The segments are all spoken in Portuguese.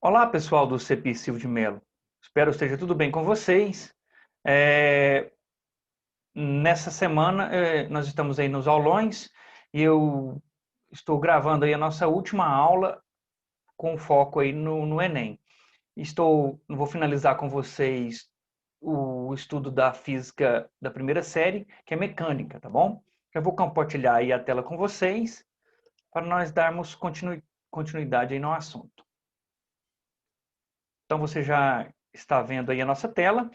Olá, pessoal do CPI Silvio de Mello. Espero que esteja tudo bem com vocês. É, Nessa semana, nós estamos aí nos aulões e eu estou gravando aí a nossa última aula com foco aí no Enem. Vou finalizar com vocês o estudo da física da primeira série, que é mecânica, tá bom? Eu vou compartilhar aí a tela com vocês para nós darmos continuidade aí no assunto. Então, você já está vendo aí a nossa tela.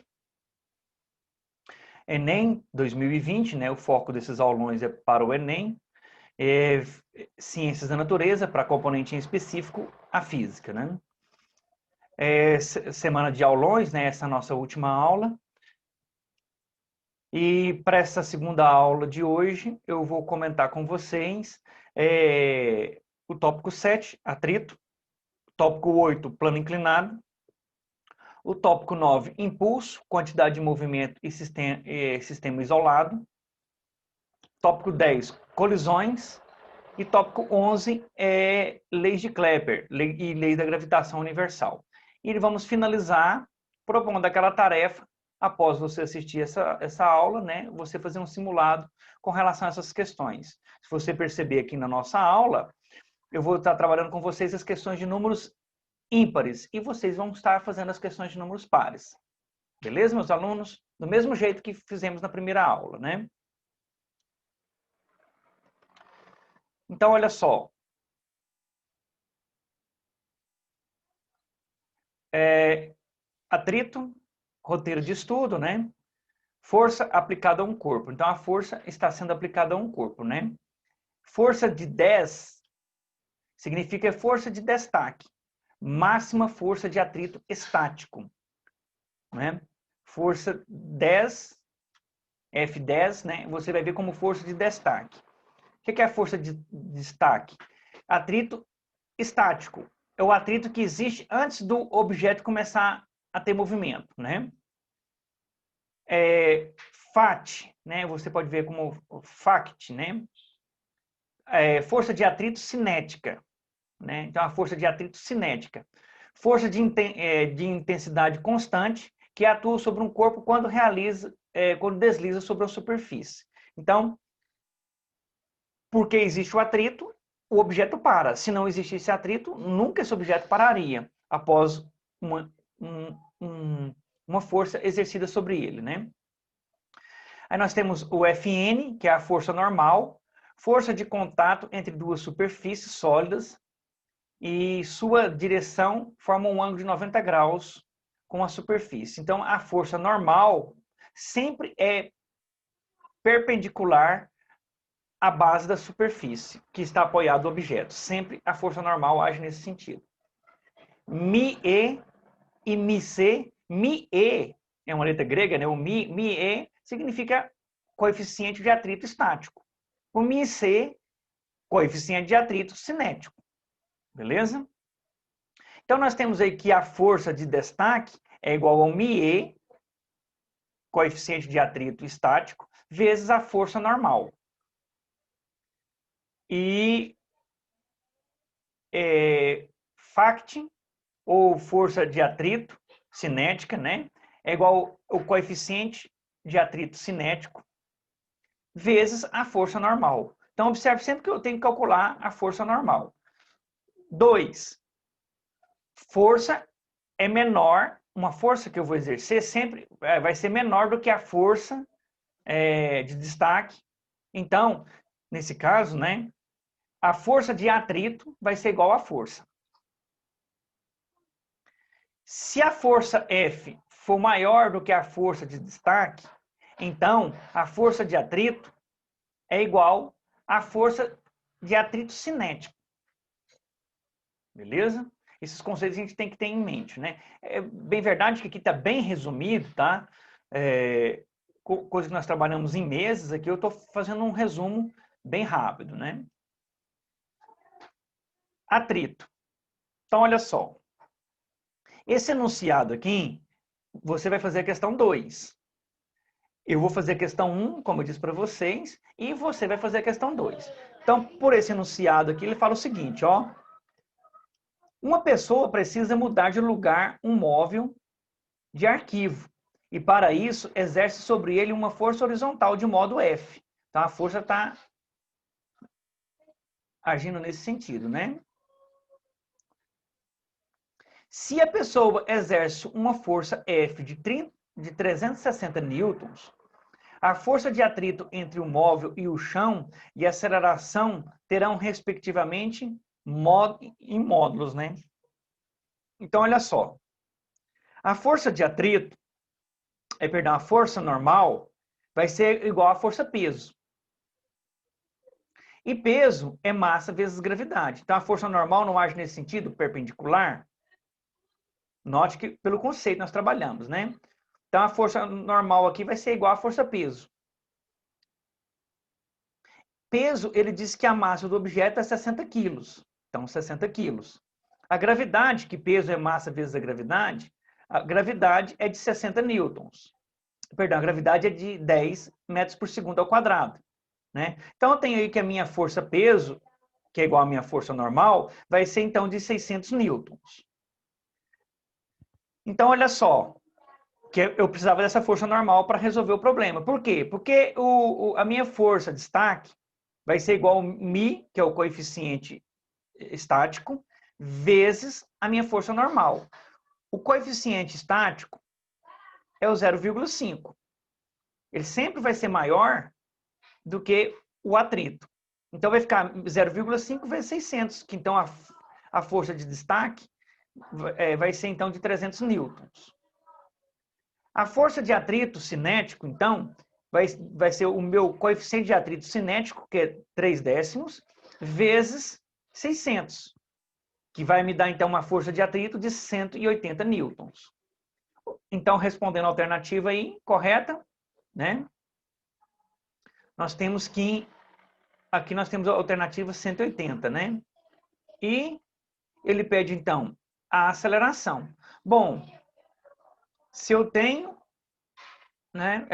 Enem 2020, né? O foco desses aulões é para o Enem. Ciências da natureza, para componente em específico, a física, né? Semana de aulões, né? Essa é a nossa última aula. E para essa segunda aula de hoje, eu vou comentar com vocês o tópico 7, atrito. Tópico 8, plano inclinado. O tópico 9, impulso, quantidade de movimento e sistema isolado. Tópico 10, colisões. E tópico 11 é leis de Kepler e lei da gravitação universal. E vamos finalizar propondo aquela tarefa, após você assistir essa aula, né, você fazer um simulado com relação a essas questões. Se você perceber aqui na nossa aula, eu vou estar trabalhando com vocês as questões de números ímpares e vocês vão estar fazendo as questões de números pares. Beleza, meus alunos? Do mesmo jeito que fizemos na primeira aula, né? Então, olha só. Atrito, roteiro de estudo, né? Força aplicada a um corpo. Então, a força está sendo aplicada a um corpo, né? Força de 10 significa força de destaque. Máxima força de atrito estático, né? Força 10, F10, né? Você vai ver como força de destaque. O que é a força de destaque? Atrito estático. É o atrito que existe antes do objeto começar a ter movimento, né? FAT, né? Você pode ver como FACT, né? Força de atrito cinética, né? Então, a força de atrito cinética. Força de intensidade constante que atua sobre um corpo quando quando desliza sobre a superfície. Então, porque existe o atrito, o objeto para. Se não existisse atrito, nunca esse objeto pararia após uma força exercida sobre ele, né? Aí nós temos o Fn, que é a força normal, força de contato entre duas superfícies sólidas e sua direção forma um ângulo de 90 graus com a superfície. Então, a força normal sempre é perpendicular à base da superfície que está apoiado o objeto. Sempre a força normal age nesse sentido. Mi-E e Mi-C. Mi-E é uma letra grega, né? O Mi-E significa coeficiente de atrito estático. O Mi-C, coeficiente de atrito cinético. Beleza? Então, nós temos aí que a força de destaque é igual ao μe, coeficiente de atrito estático, vezes a força normal. E FACT, ou força de atrito cinética, né, é igual ao coeficiente de atrito cinético, vezes a força normal. Então, observe sempre que eu tenho que calcular a força normal. 2. Força é menor, uma força que eu vou exercer sempre vai ser menor do que a força de destaque. Então, nesse caso, né, a força de atrito vai ser igual à força. Se a força F for maior do que a força de destaque, então a força de atrito é igual à força de atrito cinético. Beleza? Esses conceitos a gente tem que ter em mente, né? É bem verdade que aqui está bem resumido, tá? Coisa que nós trabalhamos em meses, aqui eu estou fazendo um resumo bem rápido, né? Atrito. Então, olha só. Esse enunciado aqui, você vai fazer a questão 2. Eu vou fazer a questão 1, como eu disse para vocês, e você vai fazer a questão 2. Então, por esse enunciado aqui, ele fala o seguinte, ó. Uma pessoa precisa mudar de lugar um móvel de arquivo. E para isso, exerce sobre ele uma força horizontal de modo F. Então, a força está agindo nesse sentido, né? Se a pessoa exerce uma força F de 360 newtons, a força de atrito entre o móvel e o chão e a aceleração terão, respectivamente, em módulos, né? Então, olha só. A força de atrito, a força normal vai ser igual à força peso. E peso é massa vezes gravidade. Então, a força normal não age nesse sentido, perpendicular. Note que, pelo conceito, nós trabalhamos, né? Então, a força normal aqui vai ser igual à força peso. Peso, ele diz que a massa do objeto é 60 quilos. Então, 60 quilos. A gravidade, que peso é massa vezes a gravidade é de 60 newtons. Perdão, a gravidade é de 10 metros por segundo ao quadrado. Né? Então, eu tenho aí que a minha força peso, que é igual à minha força normal, vai ser, então, de 600 newtons. Então, olha só, que eu precisava dessa força normal para resolver o problema. Por quê? Porque a minha força de destaque vai ser igual ao μ, que é o coeficiente estático, vezes a minha força normal. O coeficiente estático é o 0,5. Ele sempre vai ser maior do que o atrito. Então, vai ficar 0,5 vezes 600, que então a força de destaque vai ser, então, de 300 newtons. A força de atrito cinético, então, vai ser o meu coeficiente de atrito cinético, que é 3 décimos, vezes 600, que vai me dar, então, uma força de atrito de 180 newtons. Então, respondendo a alternativa aí, correta, né? Nós temos que... Aqui nós temos a alternativa 180, né? E ele pede, então, a aceleração. Bom, se eu tenho, né?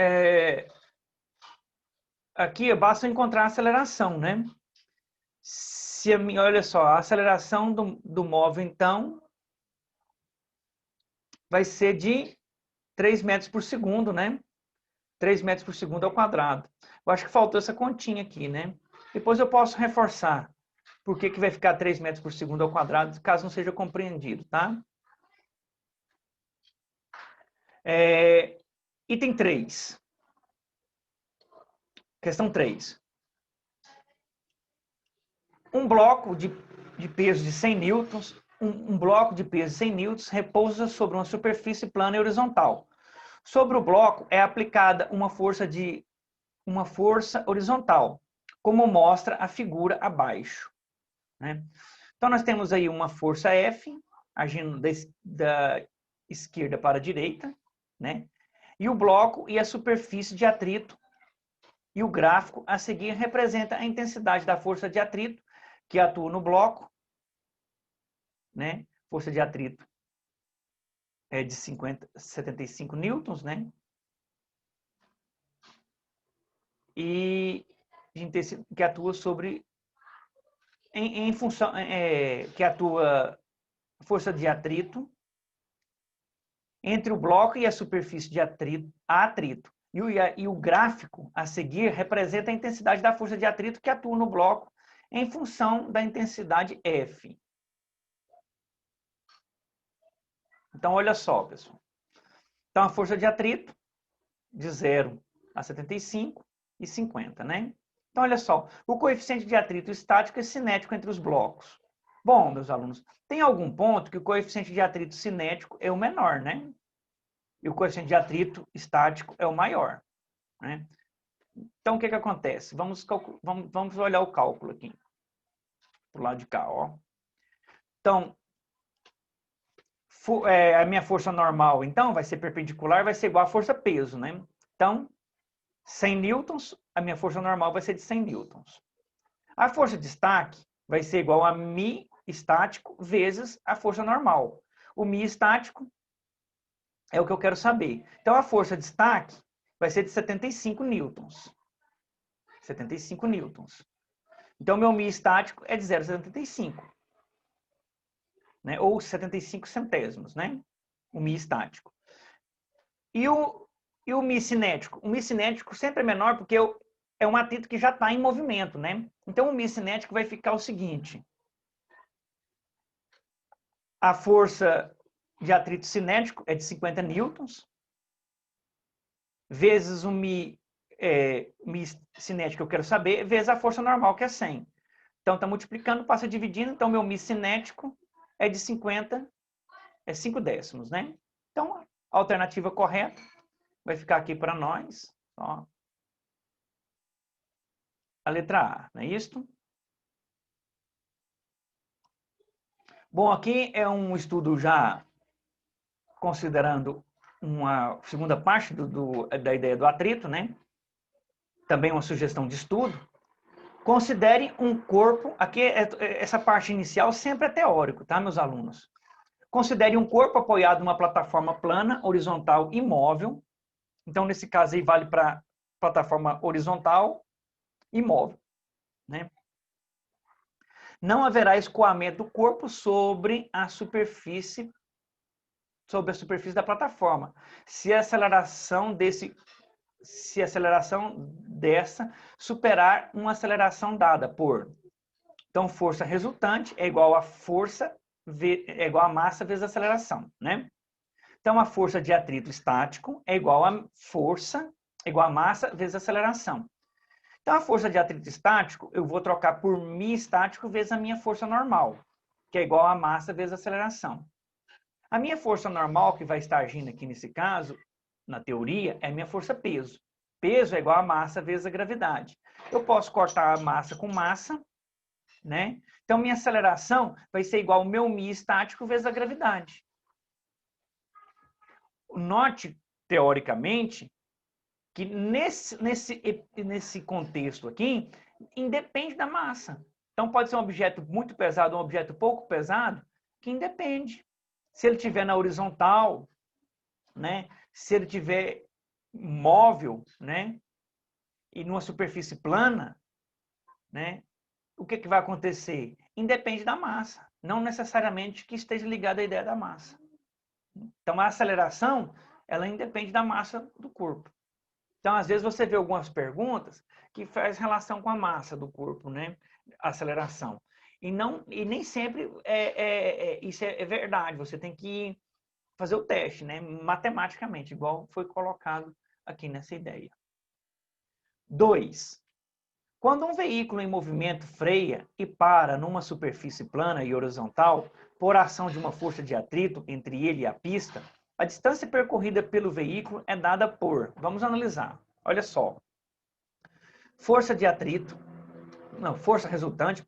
Aqui basta encontrar a aceleração, né? Se olha só, a aceleração do móvel, então, vai ser de 3 metros por segundo, né? 3 metros por segundo ao quadrado. Eu acho que faltou essa continha aqui, né? Depois eu posso reforçar por que vai ficar 3 metros por segundo ao quadrado, caso não seja compreendido, tá? Item 3. Questão 3. Um bloco de peso de 100 newtons, um bloco de peso de 100 newtons repousa sobre uma superfície plana e horizontal. Sobre o bloco é aplicada uma força horizontal, como mostra a figura abaixo, né? Então, nós temos aí uma força F, agindo da esquerda para a direita, né? E o bloco e a superfície de atrito. E o gráfico a seguir representa a intensidade da força de atrito que atua no bloco, né? Força de atrito é de 75 newtons, né? E que atua sobre... em função... que atua força de atrito entre o bloco e a superfície de atrito. E o gráfico a seguir representa a intensidade da força de atrito que atua no bloco em função da intensidade F. Então, olha só, pessoal. Então, a força de atrito de 0 a 75 e 50, né? Então, olha só. O coeficiente de atrito estático é cinético entre os blocos. Bom, meus alunos, tem algum ponto que o coeficiente de atrito cinético é o menor, né? E o coeficiente de atrito estático é o maior, né? Então, o que acontece? Vamos olhar o cálculo aqui. Pro lado de cá, ó. Então, a minha força normal, então, vai ser perpendicular, vai ser igual à força peso, né? Então, 100 newtons, a minha força normal vai ser de 100 newtons. A força de destaque vai ser igual a μ estático vezes a força normal. O μ estático é o que eu quero saber. Então, a força de destaque vai ser de 75 newtons. 75 newtons. Então, meu μ estático é de 0,75. né? Ou 75 centésimos, né? O Mi estático. E o Mi cinético? O Mi cinético sempre é menor porque é um atrito que já está em movimento, né? Então, o Mi cinético vai ficar o seguinte. A força de atrito cinético é de 50 newtons, vezes o Mi cinético que eu quero saber, vezes a força normal, que é 100. Então, está multiplicando, passa dividindo. Então, meu Mi cinético é de 50, é 5 décimos, né? Então, a alternativa correta vai ficar aqui para nós, ó, a letra A, não é isso? Bom, aqui é um estudo já considerando uma segunda parte da ideia do atrito, né? Também uma sugestão de estudo. Considere um corpo, aqui essa parte inicial sempre é teórico, tá, meus alunos? Considere um corpo apoiado numa plataforma plana, horizontal e móvel. Então, nesse caso aí, vale para plataforma horizontal e móvel, né? Não haverá escoamento do corpo sobre a superfície da plataforma. Se a aceleração dessa superar uma aceleração dada por. Então, força resultante é igual a massa vezes aceleração, né? Então, a força de atrito estático é igual a massa vezes aceleração. Então, a força de atrito estático, eu vou trocar por Mi estático vezes a minha força normal, que é igual a massa vezes aceleração. A minha força normal, que vai estar agindo aqui nesse caso, na teoria, é a minha força peso. Peso é igual a massa vezes a gravidade. Eu posso cortar a massa com massa, né? Então, minha aceleração vai ser igual ao meu Mi estático vezes a gravidade. Note, teoricamente, que nesse contexto aqui, independe da massa. Então, pode ser um objeto muito pesado ou um objeto pouco pesado, que independe. Se ele estiver na horizontal, né? Se ele estiver móvel, né? E numa superfície plana, né? O que vai acontecer? Independe da massa. Não necessariamente que esteja ligado à ideia da massa. Então, a aceleração, ela independe da massa do corpo. Então, às vezes, você vê algumas perguntas que faz relação com a massa do corpo, né? A aceleração. E nem sempre isso é verdade. Você tem que fazer o teste, né? Matematicamente, igual foi colocado aqui nessa ideia. 2. Quando um veículo em movimento freia e para numa superfície plana e horizontal, por ação de uma força de atrito entre ele e a pista, a distância percorrida pelo veículo é dada por... Vamos analisar. Olha só. Força resultante,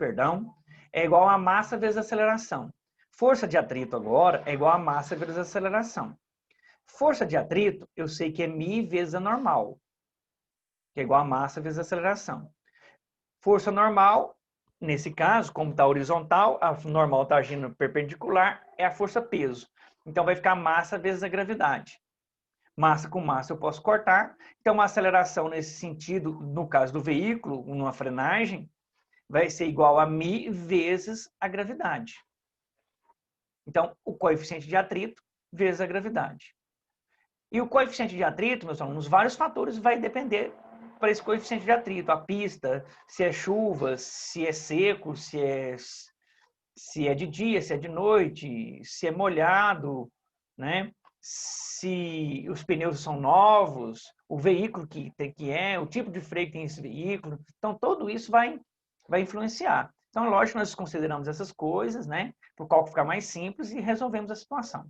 é igual a massa vezes a aceleração. Força de atrito agora é igual a massa vezes a aceleração. Força de atrito, eu sei que é Mi vezes a normal, que é igual a massa vezes a aceleração. Força normal, nesse caso, como está horizontal, a normal está agindo perpendicular, é a força peso. Então, vai ficar massa vezes a gravidade. Massa com massa eu posso cortar. Então, uma aceleração nesse sentido, no caso do veículo, numa frenagem, vai ser igual a Mi vezes a gravidade. Então, o coeficiente de atrito vezes a gravidade. E o coeficiente de atrito, meus alunos, vários fatores vai depender para esse coeficiente de atrito. A pista, se é chuva, se é seco, se é de dia, se é de noite, se é molhado, né? Se os pneus são novos, o veículo o tipo de freio que tem esse veículo. Então, tudo isso vai influenciar. Então, lógico, nós consideramos essas coisas, né? Para o cálculo ficar mais simples e resolvemos a situação.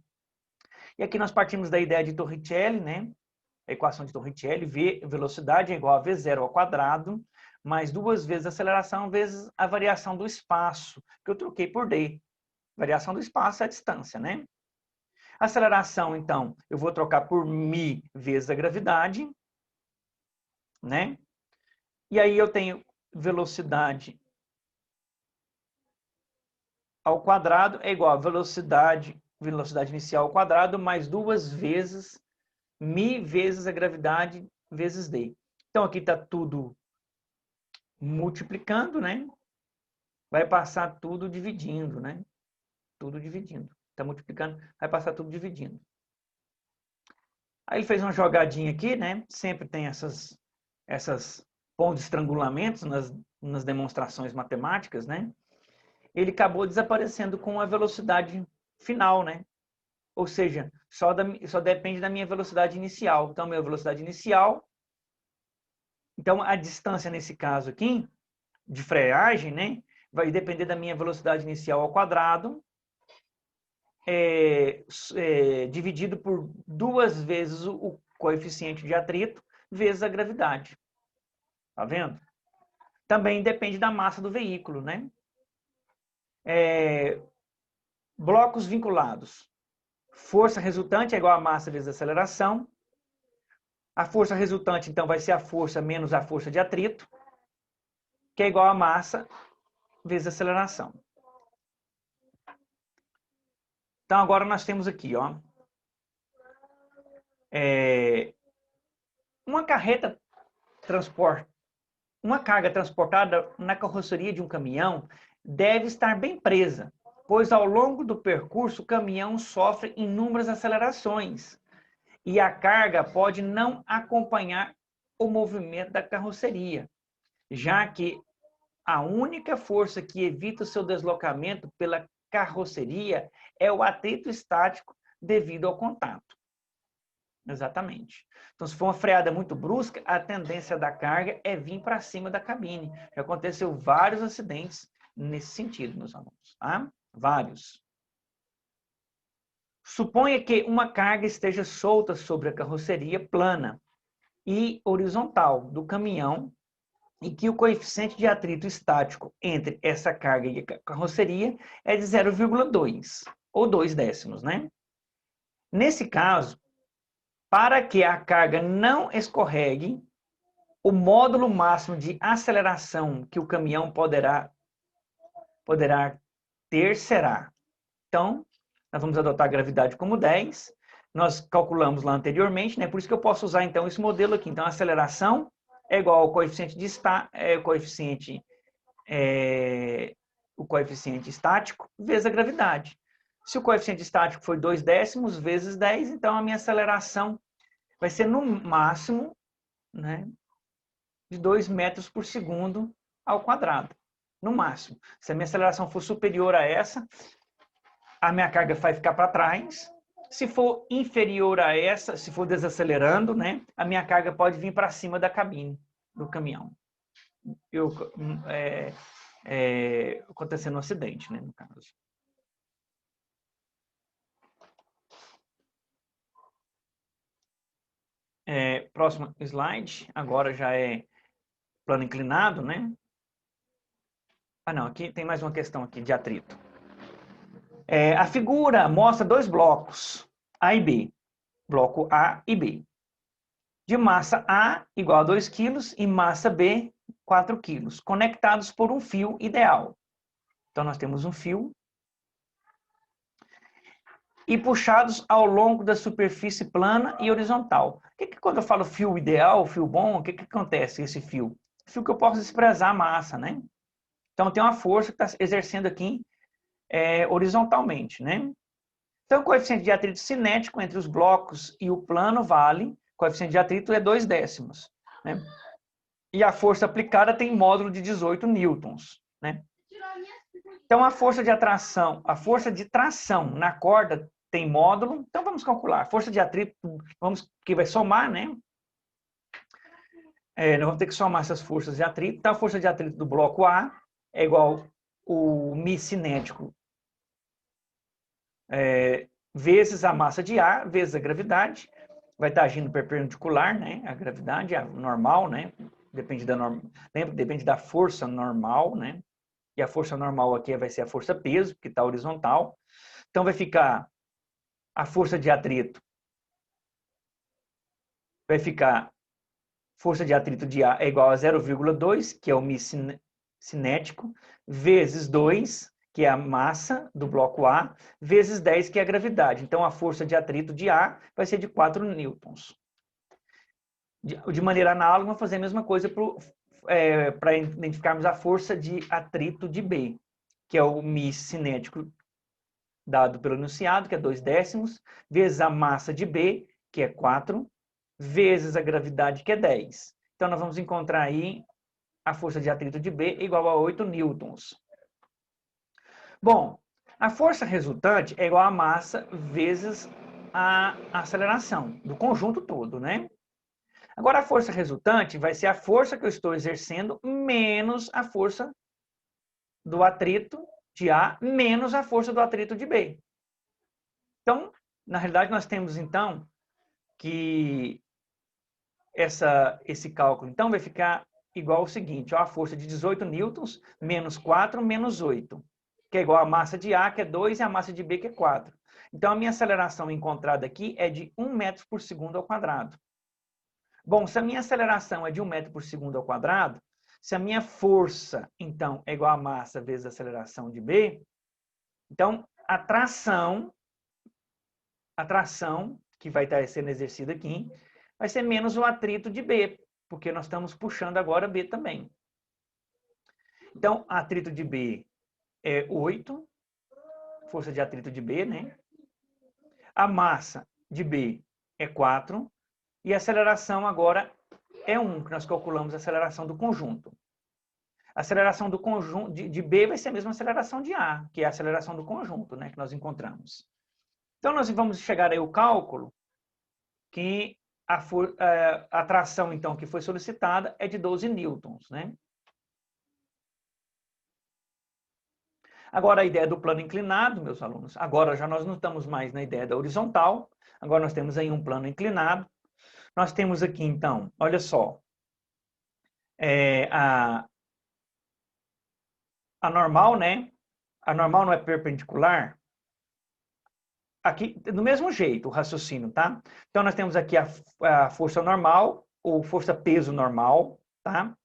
E aqui nós partimos da ideia de Torricelli, né? A equação de Torricelli, velocidade é igual a V0 ao quadrado, mais 2 vezes a aceleração vezes a variação do espaço, que eu troquei por D. Variação do espaço é a distância, né? Aceleração, então, eu vou trocar por Mi vezes a gravidade, né? E aí eu tenho velocidade ao quadrado é igual a velocidade inicial ao quadrado mais 2 vezes Mi vezes a gravidade vezes D. Então, aqui está tudo multiplicando, né? Vai passar tudo dividindo, né? tudo dividindo. Está multiplicando, vai passar tudo dividindo. Aí ele fez uma jogadinha aqui, né? Sempre tem essas pontos de estrangulamento nas demonstrações matemáticas, né? Ele acabou desaparecendo com a velocidade final, né? Ou seja, só depende da minha velocidade inicial. Então, minha velocidade inicial... Então, a distância nesse caso aqui, de freagem, né? Vai depender da minha velocidade inicial ao quadrado, dividido por 2 vezes o coeficiente de atrito, vezes a gravidade. Tá vendo? Também depende da massa do veículo, né? Blocos vinculados. Força resultante é igual a massa vezes a aceleração. A força resultante, então, vai ser a força menos a força de atrito, que é igual a massa vezes a aceleração. Então, agora nós temos aqui, ó, uma carreta uma carga transportada na carroceria de um caminhão deve estar bem presa, pois ao longo do percurso o caminhão sofre inúmeras acelerações e a carga pode não acompanhar o movimento da carroceria, já que a única força que evita o seu deslocamento pela carroceria é o atrito estático devido ao contato. Exatamente. Então, se for uma freada muito brusca, a tendência da carga é vir para cima da cabine. Já aconteceu vários acidentes nesse sentido, meus alunos. Tá? Vários. Suponha que uma carga esteja solta sobre a carroceria plana e horizontal do caminhão e que o coeficiente de atrito estático entre essa carga e a carroceria é de 0,2 ou 2 décimos, né? Nesse caso, para que a carga não escorregue, o módulo máximo de aceleração que o caminhão poderá ter será. Então, nós vamos adotar a gravidade como 10. Nós calculamos lá anteriormente, né? Por isso que eu posso usar então esse modelo aqui. Então, a aceleração é igual ao coeficiente o coeficiente estático vezes a gravidade. Se o coeficiente estático for 2 décimos vezes 10, então a minha aceleração vai ser no máximo, né, de 2 metros por segundo ao quadrado. No máximo. Se a minha aceleração for superior a essa, a minha carga vai ficar para trás. Se for inferior a essa, se for desacelerando, né, a minha carga pode vir para cima da cabine do caminhão. Acontecendo um acidente, né, no caso. Próximo slide, agora já é plano inclinado, né? Ah, não, aqui tem mais uma questão aqui de atrito. A figura mostra 2 blocos, A e B. Bloco A e B. De massa A igual a 2 kg e massa B 4 kg, conectados por um fio ideal. Então, nós temos um fio e puxados ao longo da superfície plana e horizontal. Quando eu falo fio ideal, fio bom, o que acontece com esse fio? Fio que eu posso desprezar a massa, né? Então, tem uma força que está exercendo aqui horizontalmente, né? Então, o coeficiente de atrito cinético entre os blocos e o plano vale, o coeficiente de atrito é 2 décimos, né? E a força aplicada tem módulo de 18 newtons, né? Então, a força de tração na corda tem módulo. Então, vamos calcular. A força de atrito, que vai somar, né? Nós vamos ter que somar essas forças de atrito. Então, a força de atrito do bloco A é igual o μ cinético vezes a massa de A, vezes a gravidade. Vai estar agindo perpendicular, né? A gravidade é normal, né? Depende da força normal, né? E a força normal aqui vai ser a força peso, que está horizontal. Então, vai ficar a força de atrito. Vai ficar força de atrito de A é igual a 0,2, que é o μ cinético, vezes 2, que é a massa do bloco A, vezes 10, que é a gravidade. Então, a força de atrito de A vai ser de 4 newtons. De maneira análoga, vamos fazer a mesma coisa para identificarmos a força de atrito de B, que é o μ cinético dado pelo enunciado, que é 2/10, vezes a massa de B, que é 4, vezes a gravidade, que é 10. Então, nós vamos encontrar aí a força de atrito de B igual a 8 newtons. Bom, a força resultante é igual a massa vezes a aceleração do conjunto todo, né? Agora, a força resultante vai ser a força que eu estou exercendo menos a força do atrito de A menos a força do atrito de B. Então, na realidade, nós temos, então, que esse cálculo, então, vai ficar igual ao seguinte, ó, a força de 18 newtons menos 4 menos 8, que é igual a massa de A, que é 2, e a massa de B, que é 4. Então, a minha aceleração encontrada aqui é de 1 metro por segundo ao quadrado. Bom, se a minha aceleração é de 1 metro por segundo ao quadrado, se a minha força, então, é igual a massa vezes a aceleração de B, então, a tração que vai estar sendo exercida aqui, vai ser menos o atrito de B, porque nós estamos puxando agora B também. Então, atrito de B é 8, força de atrito de B, né? A massa de B é 4, e a aceleração agora é 1, que nós calculamos a aceleração do conjunto. A aceleração do conjunto de B vai ser a mesma aceleração de A, que é a aceleração do conjunto, né, que nós encontramos. Então, nós vamos chegar aí ao cálculo que a tração, então, que foi solicitada é de 12 newtons, né? Agora, a ideia do plano inclinado, meus alunos, agora já nós não estamos mais na ideia da horizontal, agora nós temos aí um plano inclinado. Nós temos aqui, então, olha só, a normal, né? A normal não é perpendicular. Aqui, do mesmo jeito, o raciocínio, tá? Então, nós temos aqui a força normal, ou força-peso normal, tá?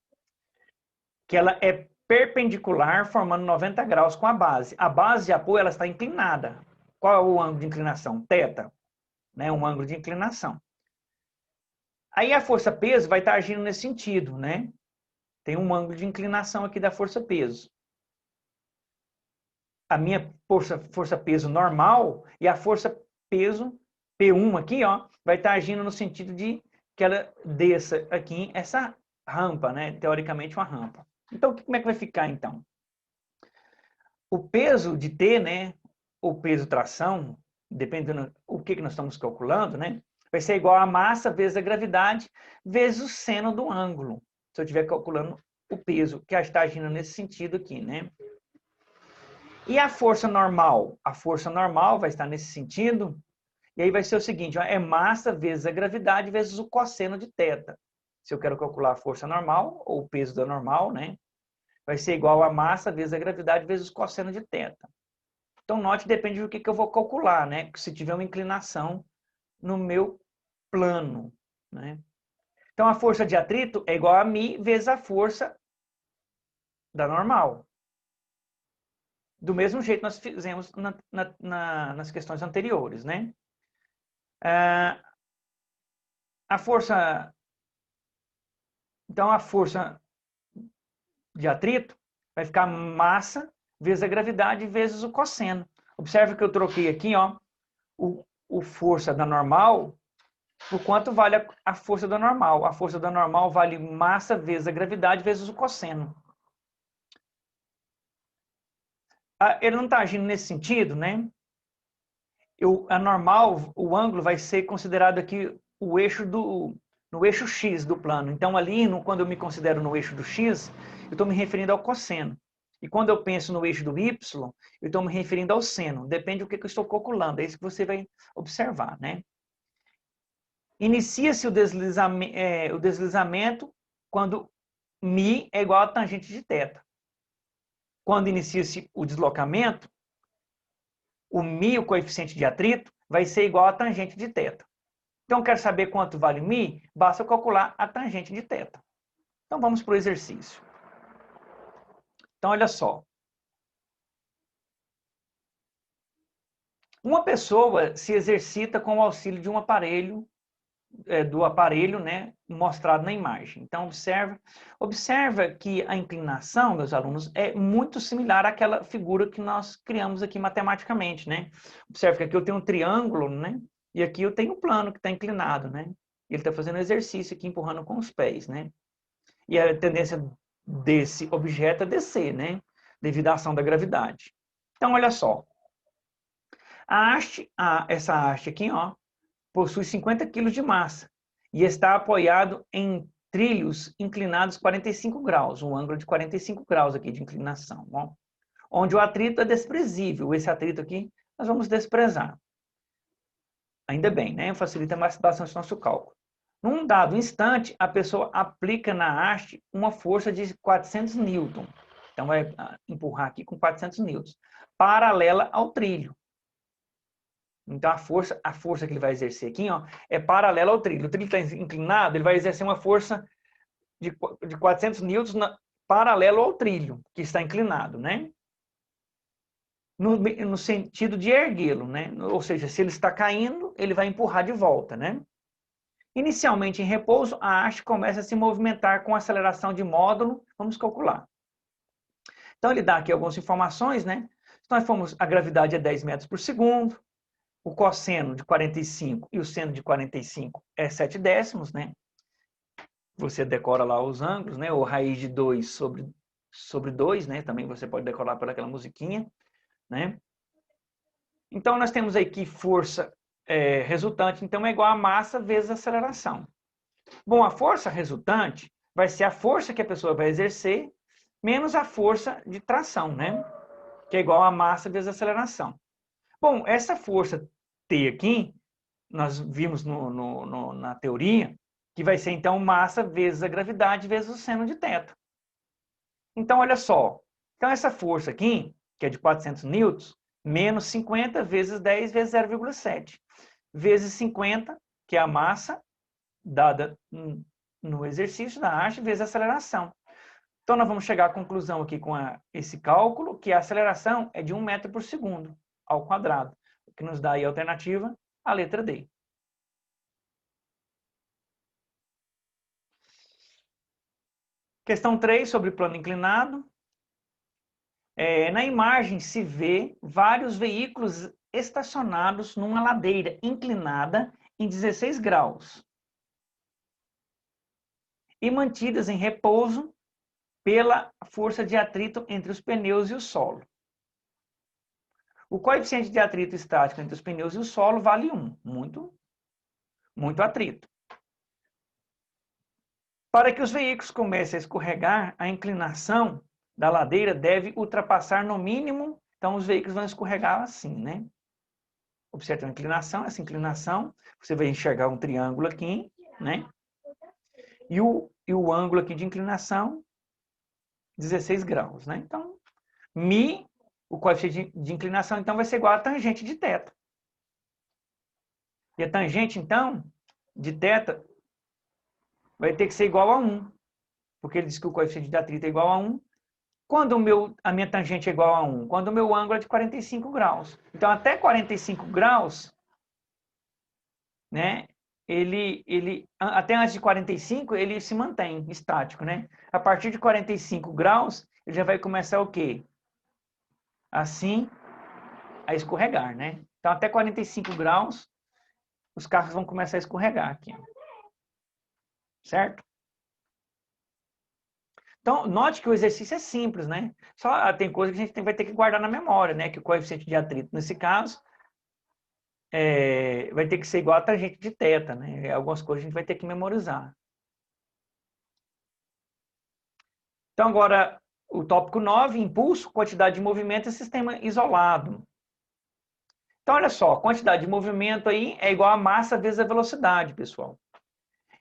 Que ela é perpendicular, formando 90 graus com a base. A base de apoio, ela está inclinada. Qual é o ângulo de inclinação? Θ, né? Um ângulo de inclinação. Aí a força-peso vai estar agindo nesse sentido, né? Tem um ângulo de inclinação aqui da força-peso. A minha força-peso normal e a força-peso P1 aqui, ó, vai estar agindo no sentido de que ela desça aqui essa rampa, né? Teoricamente uma rampa. Então, como é que vai ficar, então? O peso de T, né? O peso tração, dependendo do que nós estamos calculando, né? Vai ser igual a massa vezes a gravidade vezes o seno do ângulo. Se eu estiver calculando o peso que está agindo nesse sentido aqui, né? E a força normal? A força normal vai estar nesse sentido, e aí vai ser o seguinte, ó, é massa vezes a gravidade vezes o cosseno de θ. Se eu quero calcular a força normal, ou o peso da normal, né? Vai ser igual a massa vezes a gravidade vezes o cosseno de θ. Então, note, depende do que eu vou calcular, né? Se tiver uma inclinação no meu plano, né? Então, a força de atrito é igual a μ vezes a força da normal. Do mesmo jeito nós fizemos nas questões anteriores, né? A força... Então, a força de atrito vai ficar massa vezes a gravidade vezes o cosseno. Observe que eu troquei aqui, ó, o força da normal por quanto vale a força da normal. A força da normal vale massa vezes a gravidade vezes o cosseno. Ele não está agindo nesse sentido, né? A normal, o ângulo vai ser considerado aqui o eixo no eixo X do plano. Então, ali, quando eu me considero no eixo do X, eu estou me referindo ao cosseno. E quando eu penso no eixo do Y, eu estou me referindo ao seno. Depende do que eu estou calculando. É isso que você vai observar, né? Inicia-se o deslizamento quando μ é igual a tangente de θ. Quando inicia-se o deslocamento, o μ, o coeficiente de atrito, vai ser igual a tangente de θ. Então, quero saber quanto vale μ? Basta eu calcular a tangente de θ. Então, vamos para o exercício. Então, olha só. Uma pessoa se exercita com o auxílio de um aparelho do aparelho, né, mostrado na imagem. Então, observa que a inclinação, meus alunos, é muito similar àquela figura que nós criamos aqui matematicamente, né? Observa que aqui eu tenho um triângulo, né? E aqui eu tenho um plano que está inclinado, né? Ele está fazendo exercício aqui, empurrando com os pés, né? E a tendência desse objeto é descer, né? Devido à ação da gravidade. Então, olha só. Essa haste aqui, ó, possui 50 kg de massa e está apoiado em trilhos inclinados 45 graus, um ângulo de 45 graus aqui de inclinação, ó, onde o atrito é desprezível. Esse atrito aqui nós vamos desprezar. Ainda bem, né? Facilita bastante o nosso cálculo. Num dado instante, a pessoa aplica na haste uma força de 400 newton. Então, vai empurrar aqui com 400 newtons, paralela ao trilho. Então, a força que ele vai exercer aqui, ó, é paralela ao trilho. O trilho está inclinado, ele vai exercer uma força de 400 newtons paralelo ao trilho, que está inclinado, né? No sentido de erguê-lo, né? Ou seja, se ele está caindo, ele vai empurrar de volta, né? Inicialmente em repouso, a haste começa a se movimentar com aceleração de módulo. Vamos calcular. Então, ele dá aqui algumas informações, né? Se nós formos, a gravidade é 10 metros por segundo, o cosseno de 45 e o seno de 45 é 7 décimos, né? Você decora lá os ângulos, né? Ou raiz de 2 sobre 2, né? Também você pode decorar por aquela musiquinha, né? Então, nós temos aí que força resultante, então, é igual a massa vezes a aceleração. Bom, a força resultante vai ser a força que a pessoa vai exercer menos a força de tração, né? Que é igual a massa vezes a aceleração. Bom, essa força T aqui, nós vimos na teoria, que vai ser, então, massa vezes a gravidade vezes o seno de θ. Então, olha só. Então, essa força aqui, que é de 400 newtons, menos 50 vezes 10 vezes 0,7, vezes 50, que é a massa dada no exercício da haste, vezes a aceleração. Então, nós vamos chegar à conclusão aqui com esse cálculo, que a aceleração é de 1 metro por segundo ao quadrado, o que nos dá aí a alternativa, a letra D. Questão 3, sobre plano inclinado. Na imagem se vê vários veículos estacionados numa ladeira inclinada em 16 graus e mantidas em repouso pela força de atrito entre os pneus e o solo. O coeficiente de atrito estático entre os pneus e o solo vale 1, muito atrito. Para que os veículos comecem a escorregar, a inclinação da ladeira deve ultrapassar no mínimo, então os veículos vão escorregar assim, né? Observe a inclinação, essa inclinação, você vai enxergar um triângulo aqui, né? E o ângulo aqui de inclinação, 16 graus, né? Então, Mi, o coeficiente de inclinação, então, vai ser igual a tangente de θ. E a tangente, então, de θ vai ter que ser igual a 1, porque ele diz que o coeficiente de atrito é igual a 1. Quando a minha tangente é igual a 1? Quando o meu ângulo é de 45 graus. Então, até 45 graus, né, até antes de 45, ele se mantém estático, né? A partir de 45 graus, ele já vai começar o quê? Assim, a escorregar, né? Então, até 45 graus, os carros vão começar a escorregar aqui. Certo? Então, note que o exercício é simples, né? Só tem coisa que a gente vai ter que guardar na memória, né? Que o coeficiente de atrito, nesse caso, vai ter que ser igual a tangente de θ, né? Algumas coisas a gente vai ter que memorizar. Então, agora, o tópico 9, impulso, quantidade de movimento e sistema isolado. Então, olha só, quantidade de movimento aí é igual a massa vezes a velocidade, pessoal.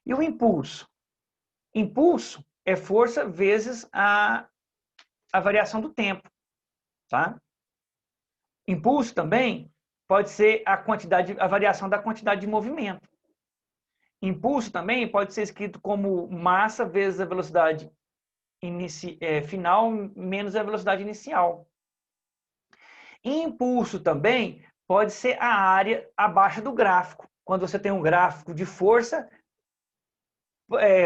E o impulso? Impulso é força vezes a variação do tempo, tá? Impulso também pode ser a variação da quantidade de movimento. Impulso também pode ser escrito como massa vezes a velocidade final menos a velocidade inicial. E impulso também pode ser a área abaixo do gráfico, quando você tem um gráfico de força,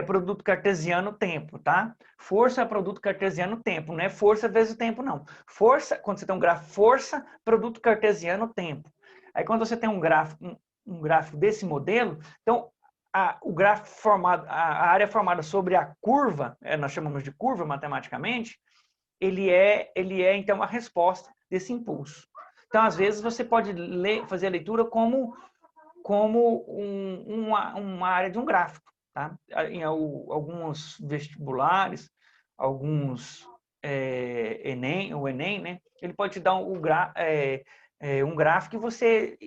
produto cartesiano, tempo, tá? Força, produto cartesiano, tempo. Não é força vezes o tempo, não. Força, quando você tem um gráfico, força, produto cartesiano, tempo. Aí, quando você tem um gráfico desse modelo, então, o gráfico formado, a área formada sobre a curva, nós chamamos de curva matematicamente, ele é, então, a resposta desse impulso. Então, às vezes, você pode fazer a leitura como uma área de um gráfico. Tá? Em alguns vestibulares, alguns Enem, o Enem, né? Ele pode te dar um gráfico e você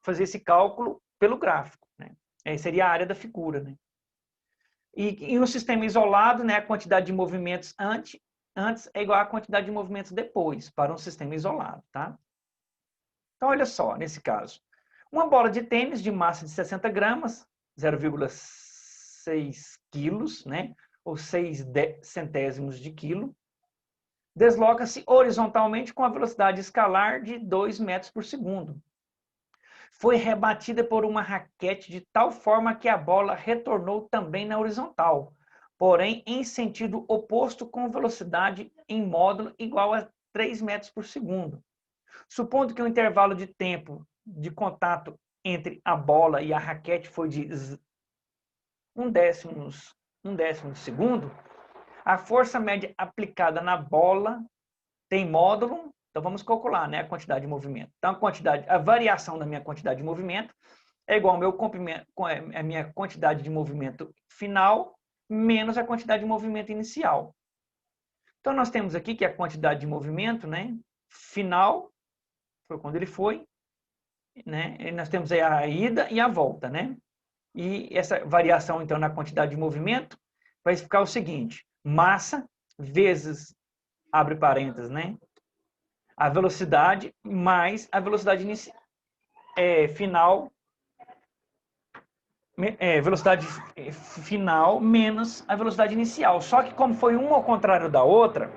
fazer esse cálculo pelo gráfico. Né? Seria a área da figura. Né? E no sistema isolado, né, a quantidade de movimentos antes é igual à quantidade de movimentos depois, para um sistema isolado. Tá? Então, olha só, nesse caso. Uma bola de tênis de massa de 60 gramas, 0,6 quilos, né? Ou 6 centésimos de quilo, desloca-se horizontalmente com a velocidade escalar de 2 metros por segundo. Foi rebatida por uma raquete de tal forma que a bola retornou também na horizontal, porém em sentido oposto com velocidade em módulo igual a 3 metros por segundo. Supondo que o intervalo de tempo de contato entre a bola e a raquete foi de 1/10 de segundo, a força média aplicada na bola tem módulo, então vamos calcular, né, a quantidade de movimento. Então a variação da minha quantidade de movimento é igual ao meu comprimento, a minha quantidade de movimento final menos a quantidade de movimento inicial. Então nós temos aqui que a quantidade de movimento, né, final foi quando ele foi, né? E nós temos aí a ida e a volta, né? E essa variação, então, na quantidade de movimento vai ficar o seguinte: massa vezes, abre parênteses, né? A velocidade mais a velocidade final, velocidade final menos a velocidade inicial. Só que como foi uma ao contrário da outra,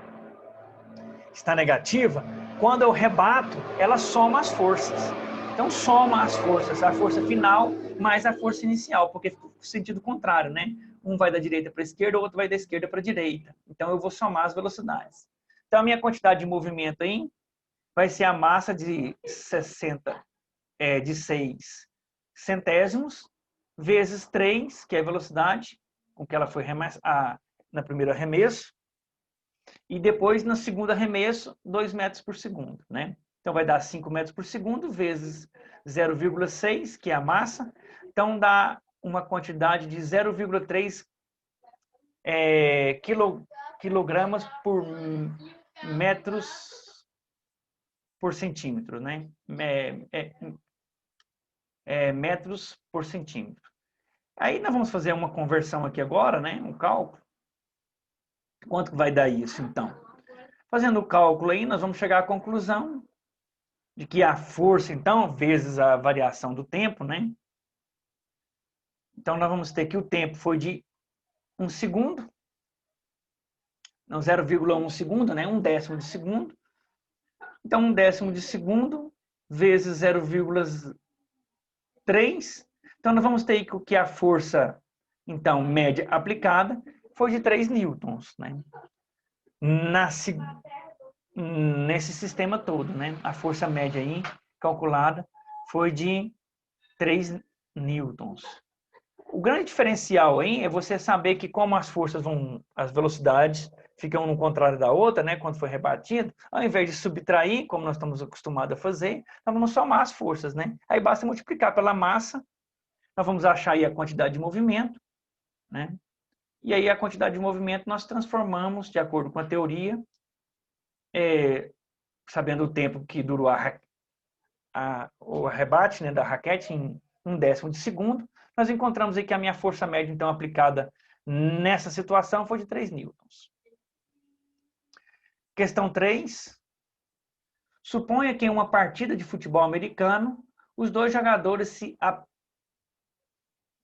está negativa, quando eu rebato, ela soma as forças. Então, soma as forças, a força final mais a força inicial, porque fica no sentido contrário, né? Um vai da direita para a esquerda, o outro vai da esquerda para a direita. Então, eu vou somar as velocidades. Então, a minha quantidade de movimento aí vai ser a massa de 6 centésimos, vezes 3, que é a velocidade com que ela foi na primeiro arremesso, e depois, no segundo arremesso, 2 metros por segundo, né? Então, vai dar 5 metros por segundo vezes 0,6, que é a massa. Então, dá uma quantidade de 0,3 quilogramas por metros por centímetro, né? Metros por centímetro. Aí, nós vamos fazer uma conversão aqui agora, né? Um cálculo. Quanto que vai dar isso, então? Fazendo o cálculo aí, nós vamos chegar à conclusão de que a força, então, vezes a variação do tempo, né? Então, nós vamos ter que o tempo foi de 1 segundo, não, 0,1 segundo, né? 1/10 de segundo. Então, 1/10 de segundo vezes 0,3. Então, nós vamos ter que a força, então, média aplicada foi de 3 newtons, né? Nesse sistema todo, né? A força média aí, calculada, foi de 3 newtons. O grande diferencial aí é você saber que como as velocidades ficam um contrário da outra, né? Quando foi rebatido, ao invés de subtrair, como nós estamos acostumados a fazer, nós vamos somar as forças, né? Aí basta multiplicar pela massa, nós vamos achar aí a quantidade de movimento, né? E aí a quantidade de movimento nós transformamos, de acordo com a teoria, sabendo o tempo que durou o rebate, né, da raquete em 1/10 de segundo, nós encontramos aí que a minha força média, então, aplicada nessa situação foi de 3 newtons. Questão 3. Suponha que em uma partida de futebol americano, os dois jogadores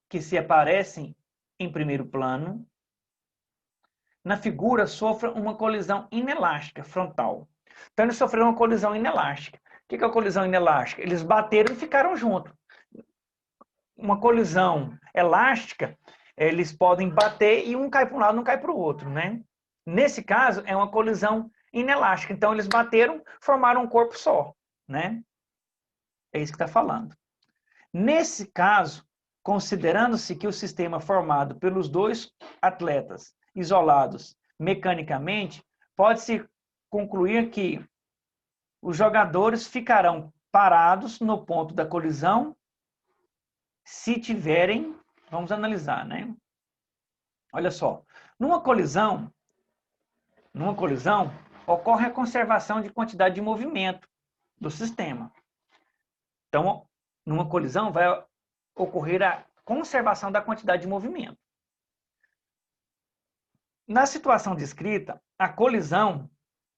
que se aparecem em primeiro plano, na figura sofram uma colisão inelástica frontal. Então, eles sofreram uma colisão inelástica. O que é a colisão inelástica? Eles bateram e ficaram juntos. uma colisão elástica, eles podem bater e um cai para um lado, não cai para o outro, né? Nesse caso, é uma colisão inelástica. Então, eles bateram, formaram um corpo só, né? É isso que está falando. Nesse caso, considerando-se que o sistema formado pelos dois atletas isolados mecanicamente, pode-se concluir que os jogadores ficarão parados no ponto da colisão se tiverem... Vamos analisar, né? Olha só. Numa colisão, ocorre a conservação de quantidade de movimento do sistema. Então, numa colisão, vai ocorrer a conservação da quantidade de movimento. Na situação descrita, a colisão,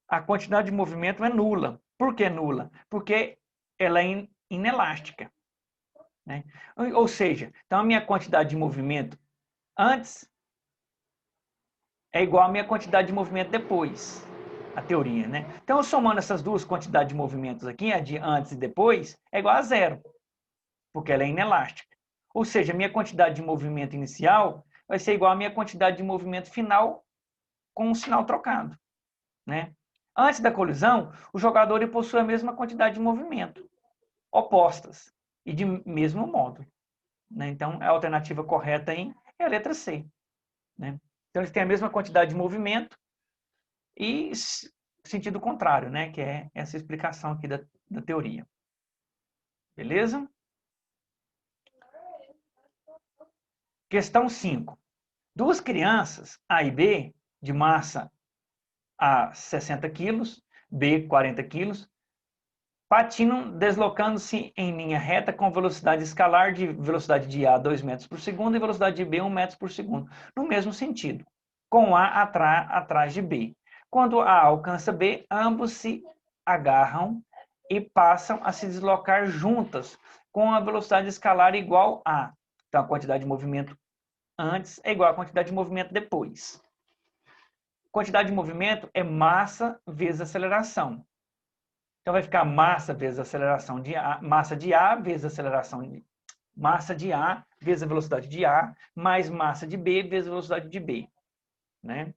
a quantidade de movimento é nula. Por que nula? Porque ela é inelástica, né? Ou seja, então a minha quantidade de movimento antes é igual à minha quantidade de movimento depois. A teoria, né? Então, somando essas duas quantidades de movimentos aqui, a de antes e depois, é igual a zero, porque ela é inelástica. Ou seja, a minha quantidade de movimento inicial vai ser igual à minha quantidade de movimento final com um sinal trocado, né? Antes da colisão, o jogador possui a mesma quantidade de movimento, opostas, e de mesmo modo, né? Então, a alternativa correta aí é a letra C, né? Então, eles têm a mesma quantidade de movimento e sentido contrário, né? Que é essa explicação aqui da teoria. Beleza? Questão 5. Duas crianças, A e B, de massa A 60 kg, B 40 kg, patinam deslocando-se em linha reta com velocidade escalar de velocidade de A 2 metros por segundo e velocidade de B 1 metro por segundo, no mesmo sentido, com A atrás de B. Quando A alcança B, ambos se agarram e passam a se deslocar juntas com a velocidade escalar igual a... Então, a quantidade de movimento antes é igual à quantidade de movimento depois. Quantidade de movimento é massa vezes aceleração. Então, vai ficar massa vezes aceleração de A, massa de A vezes aceleração de... Massa de A vezes a velocidade de A, mais massa de B vezes a velocidade de B, né?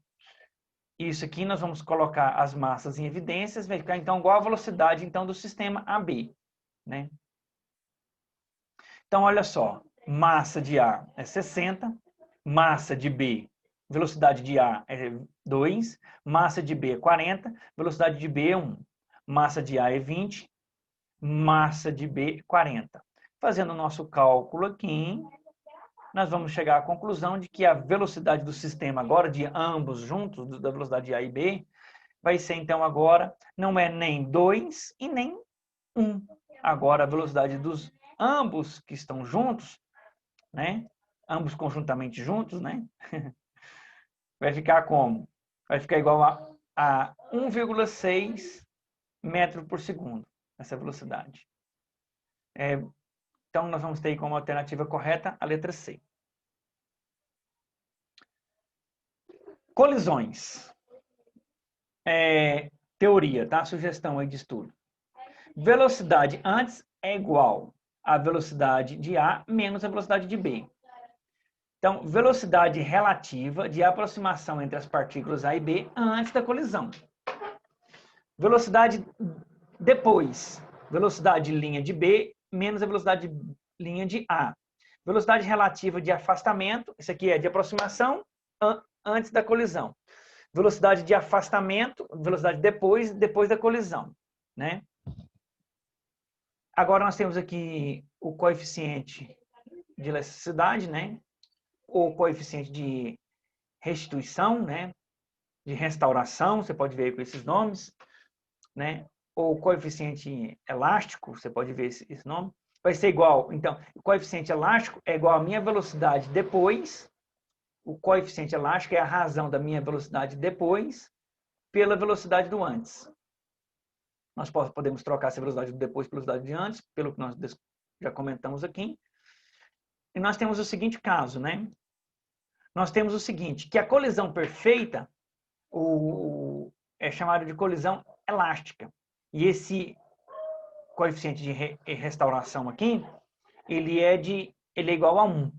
Isso aqui nós vamos colocar as massas em evidências, vai ficar então igual a velocidade então do sistema AB, né? Então olha só, massa de A é 60, massa de B, velocidade de A é 2, massa de B é 40, velocidade de B é 1, massa de A é 20, massa de B 40. Fazendo o nosso cálculo aqui, nós vamos chegar à conclusão de que a velocidade do sistema agora, de ambos juntos, da velocidade de A e B, vai ser então agora, não é nem 2 e nem 1. Agora a velocidade dos ambos que estão juntos, né? Ambos conjuntamente juntos, né? Vai ficar como? Vai ficar igual a 1,6 metro por segundo, essa velocidade. Então, nós vamos ter como alternativa correta a letra C. Colisões. Teoria, tá? Sugestão aí de estudo. Velocidade antes é igual à velocidade de A menos a velocidade de B. Então, velocidade relativa de aproximação entre as partículas A e B antes da colisão. Velocidade depois. Velocidade linha de B menos a velocidade linha de A. Velocidade relativa de afastamento, isso aqui é de aproximação antes da colisão. Velocidade de afastamento, velocidade depois da colisão, né? Agora nós temos aqui o coeficiente de elasticidade, né? O coeficiente de restituição, né? De restauração, você pode ver com esses nomes, né? Ou coeficiente elástico, você pode ver esse nome. Vai ser igual, então, o coeficiente elástico é igual à minha velocidade depois. O coeficiente elástico é a razão da minha velocidade depois pela velocidade do antes. Nós podemos trocar essa velocidade do depois pela velocidade de antes, pelo que nós já comentamos aqui. E nós temos o seguinte caso, né? Nós temos o seguinte, que a colisão perfeita é chamada de colisão elástica. E esse coeficiente de restauração aqui, ele é de ele é igual a 1.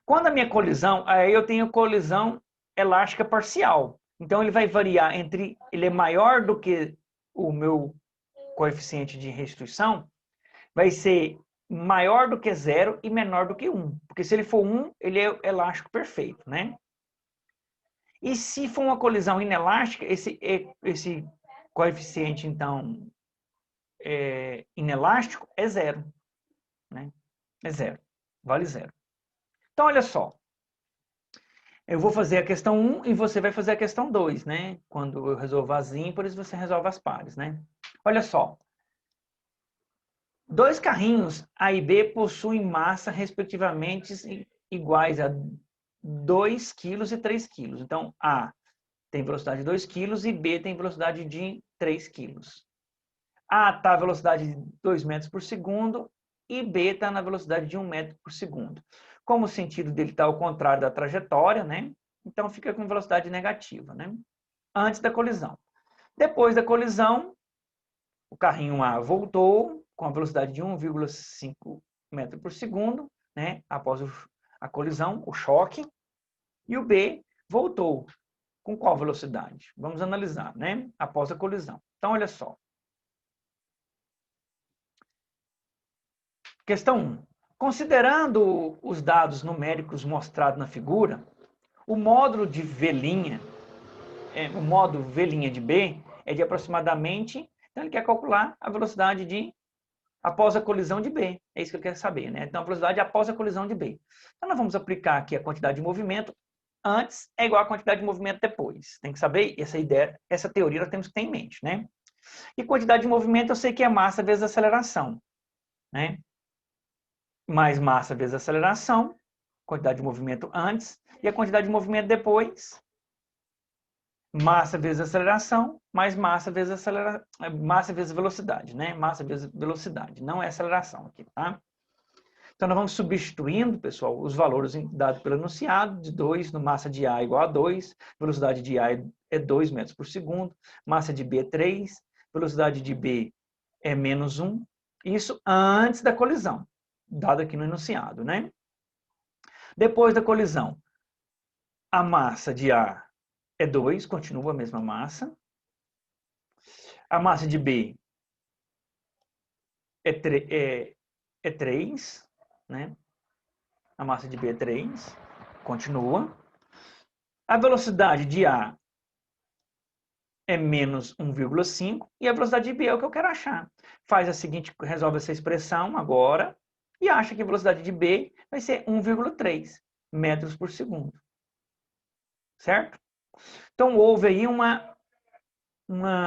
Quando a minha colisão, aí eu tenho colisão elástica parcial. Então ele vai variar entre, ele é maior do que o meu coeficiente de restituição, vai ser maior do que 0 e menor do que 1. Porque se ele for 1, ele é elástico perfeito, né? E se for uma colisão inelástica, esse coeficiente, então, inelástico é 0. Né? É 0. Vale 0. Então, olha só. Eu vou fazer a questão 1 e você vai fazer a questão 2, né? Quando eu resolvo as ímpares, você resolve as pares, né? Olha só. Dois carrinhos A e B possuem massa, respectivamente, iguais a 2 kg e 3 kg. Então, A tem velocidade de 2 kg e B tem velocidade de 3 kg. A está a velocidade de 2 metros por segundo e B está na velocidade de 1 metro por segundo. Como o sentido dele está ao contrário da trajetória, né? Então fica com velocidade negativa, né? Antes da colisão. Depois da colisão, o carrinho A voltou com a velocidade de 1,5 metro por segundo, né? Após a colisão, o choque. E o B voltou com qual velocidade? Vamos analisar, né? Após a colisão. Então, olha só. Questão 1. Considerando os dados numéricos mostrados na figura, o módulo de V', o módulo V' de B é de aproximadamente, então ele quer calcular a velocidade de após a colisão de B. É isso que ele quer saber, né? Então a velocidade após a colisão de B. Então nós vamos aplicar aqui a quantidade de movimento antes é igual à quantidade de movimento depois. Tem que saber essa ideia, essa teoria nós temos que ter em mente, né? E quantidade de movimento eu sei que é massa vezes aceleração, né? Mais massa vezes aceleração, quantidade de movimento antes, e a quantidade de movimento depois, massa vezes aceleração, mais massa vezes massa vezes velocidade, né? Massa vezes velocidade, não é aceleração aqui, tá? Então nós vamos substituindo, pessoal, os valores dados pelo enunciado, de 2 no massa de A igual a 2, velocidade de A é 2 metros por segundo, massa de B é 3, velocidade de B é menos 1, isso antes da colisão, dado aqui no enunciado, né? Depois da colisão, a massa de A é 2, continua a mesma massa. A massa de B é 3, né? A massa de B é 3, continua. A velocidade de A é menos 1,5 e a velocidade de B é o que eu quero achar. Faz a seguinte, resolve essa expressão agora e acha que a velocidade de B vai ser 1,3 metros por segundo. Certo? Então, houve aí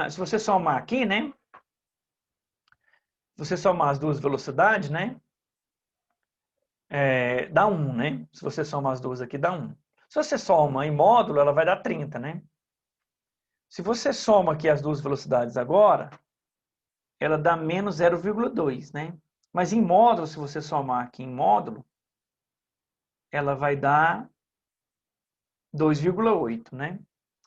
se você somar aqui, né? Se você somar as duas velocidades, né? Dá 1, né? Se você somar as duas aqui, dá 1. Se você soma em módulo, ela vai dar 30, né? Se você soma aqui as duas velocidades agora, ela dá menos 0,2, né? Mas em módulo, se você somar aqui em módulo, ela vai dar 2,8, né?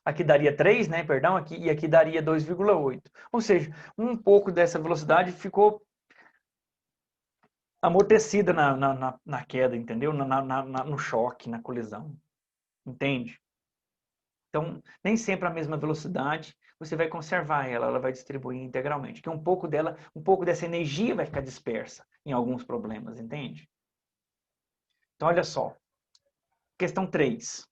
Aqui daria 3, né? Perdão, e aqui daria 2,8. Ou seja, um pouco dessa velocidade ficou amortecida na queda, entendeu? No choque, na colisão. Entende? Então, nem sempre a mesma velocidade, você vai conservar ela, ela vai distribuir integralmente. Porque um pouco dela, um pouco dessa energia vai ficar dispersa em alguns problemas, entende? Então, olha só. Questão 3.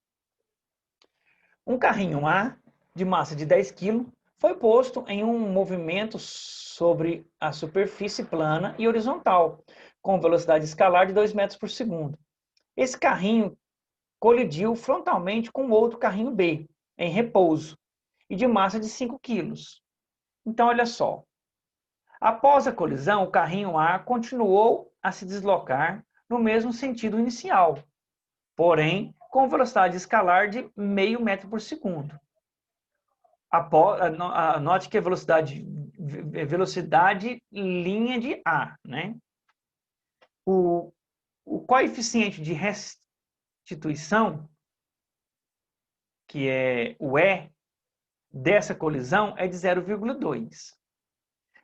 Um carrinho A, de massa de 10 kg, foi posto em um movimento sobre a superfície plana e horizontal, com velocidade escalar de 2 metros por segundo. Esse carrinho colidiu frontalmente com outro carrinho B, em repouso, e de massa de 5 kg. Então, olha só. Após a colisão, o carrinho A continuou a se deslocar no mesmo sentido inicial, porém com velocidade escalar de meio metro por segundo. Note que a velocidade linha de A, né? O coeficiente de restituição, que é o E, dessa colisão é de 0,2.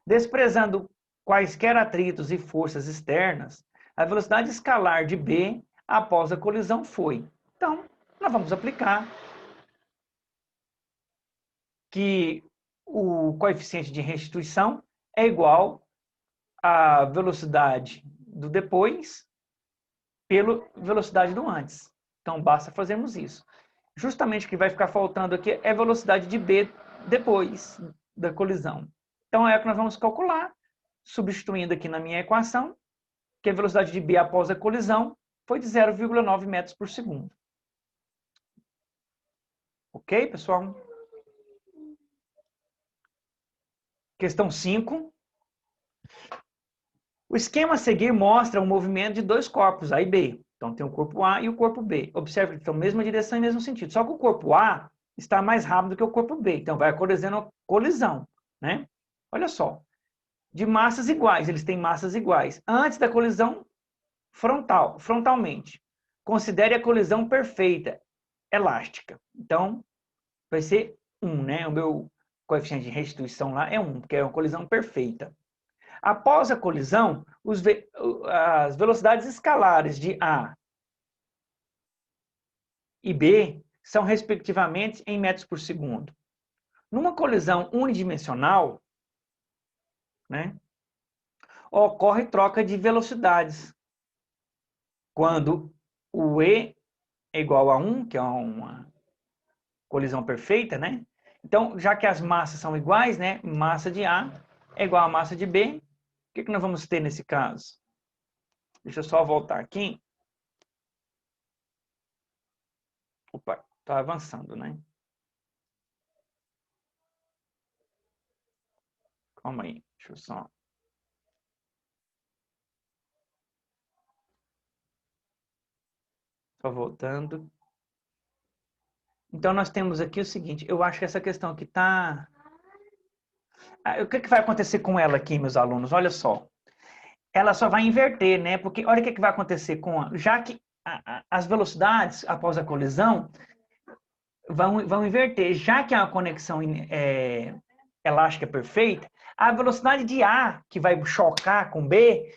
Desprezando quaisquer atritos e forças externas, A velocidade escalar de B após a colisão foi. Então, nós vamos aplicar que o coeficiente de restituição é igual à velocidade do depois pela velocidade do antes. Então, basta fazermos isso. Justamente o que vai ficar faltando aqui é a velocidade de B depois da colisão. Então, é o que nós vamos calcular, substituindo aqui na minha equação, que a velocidade de B após a colisão foi de 0,9 metros por segundo. Ok, pessoal? Questão 5. O esquema a seguir mostra o movimento de dois corpos, A e B. Então, tem o corpo A e o corpo B. Observe que estão na mesma direção e mesmo sentido. Só que o corpo A está mais rápido que o corpo B. Então, vai acontecendo colisão, né? Olha só. De massas iguais, eles têm massas iguais. Antes da colisão frontalmente. Considere a colisão perfeita, elástica. Então, vai ser 1, né? O meu coeficiente de restituição lá é 1, porque é uma colisão perfeita. Após a colisão, as velocidades escalares de A e B são, respectivamente, em metros por segundo. Numa colisão unidimensional, né, ocorre troca de velocidades. Quando o E é igual a 1, que é uma colisão perfeita, né? Então, já que as massas são iguais, né, massa de A é igual a massa de B, o que nós vamos ter nesse caso? Deixa eu só voltar aqui. Opa, está avançando, né? Calma aí, deixa eu só... Só voltando. Então, nós temos aqui o seguinte, eu acho que essa questão aqui está... O que vai acontecer com ela aqui, meus alunos? Olha só. Ela só vai inverter, né? Porque olha o que vai acontecer com... Já que as velocidades, após a colisão, vão inverter. Já que é uma conexão elástica perfeita, a velocidade de A, que vai chocar com B,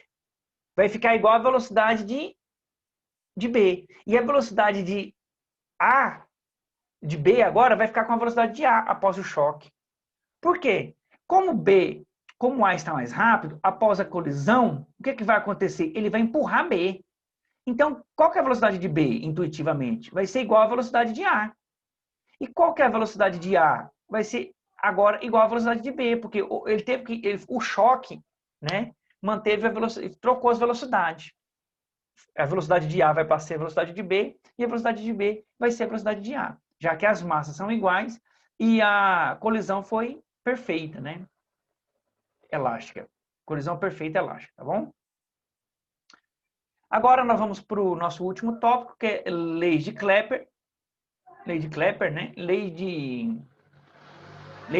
vai ficar igual à velocidade de B. E a velocidade de A, de B agora, vai ficar com a velocidade de A após o choque. Por quê? Como A está mais rápido, após a colisão, o que vai acontecer? Ele vai empurrar B. Então, qual que é a velocidade de B, intuitivamente? Vai ser igual à velocidade de A. E qual que é a velocidade de A? Vai ser agora igual à velocidade de B, porque ele teve que... o choque, né, manteve a velocidade, trocou as velocidades. A velocidade de A vai para ser a velocidade de B, e a velocidade de B vai ser a velocidade de A, já que as massas são iguais e a colisão foi perfeita, né? Elástica. Colisão perfeita elástica, tá bom? Agora nós vamos para o nosso último tópico, que é lei de Kepler. Lei de Kepler, né? Lei